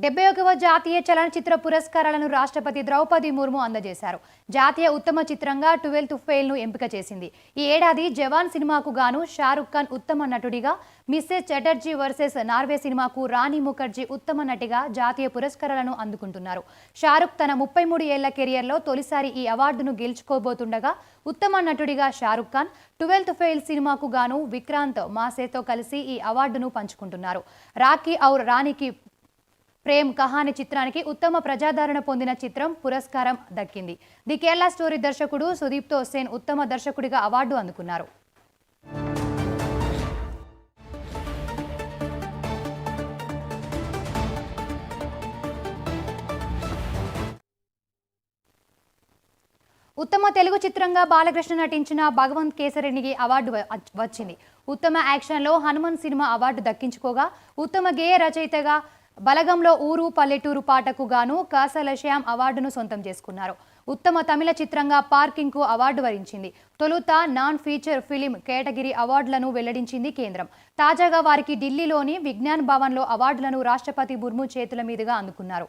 71వ జాతీయ చలనచిత్ర పురస్కారాలను రాష్ట్రపతి ద్రౌపది ముర్ము అందజేశారు. జాతీయ ఉత్తమ చిత్రంగా 12th ఫెయిల్ ను ఎంపిక చేసింది. ఈ ఏడాది జవాన్ సినిమాకు గాను షారుఖ్ ఖాన్ ఉత్తమ నటుడిగా, మిస్సెస్ చటర్జీ వర్సెస్ నార్వే సినిమాకు రాణి ముఖర్జీ ఉత్తమ నటిగా జాతీయ పురస్కారాలను అందుకుంటున్నారు. షారుఖ్ తన 33 ఏళ్ల కెరియర్లో తొలిసారి ఈ అవార్డును గెలుచుకోబోతుండగా ఉత్తమ నటుడిగా షారుఖ్ ఖాన్, 12th ఫెయిల్ సినిమాకు గాను విక్రాంత్ మాసేతో కలిసి ఈ అవార్డును పంచుకుంటున్నారు. రాఖీ ఔర్ రాణికి ప్రేమ్ కహాని చిత్రానికి ఉత్తమ ప్రజాదరణ పొందిన చిత్రం పురస్కారం దక్కింది. ది కేరళ స్టోరీ దర్శకుడు సుదీప్తో సేన్ ఉత్తమ దర్శకుడిగా అవార్డు అందుకున్నారు. ఉత్తమ తెలుగు చిత్రంగా బాలకృష్ణ నటించిన భగవంత్ కేసరినికి అవార్డు వచ్చింది. ఉత్తమ యాక్షన్లో హనుమాన్ సినిమా అవార్డు దక్కించుకోగా, ఉత్తమ గేయ రచయితగా బలగంలో ఊరు పల్లెటూరు పాటకు గాను కాసల శ్యామ్ అవార్డును సొంతం చేసుకున్నారు. ఉత్తమ తమిళ చిత్రంగా పార్కింగ్కు అవార్డు వరించింది. తొలుత నాన్ ఫీచర్ ఫిలిం కేటగిరీ అవార్డులను వెల్లడించింది కేంద్రం. తాజాగా వారికి ఢిల్లీలోని విజ్ఞాన్ భవన్లో అవార్డులను రాష్ట్రపతి ముర్ము చేతుల మీదుగా అందుకున్నారు.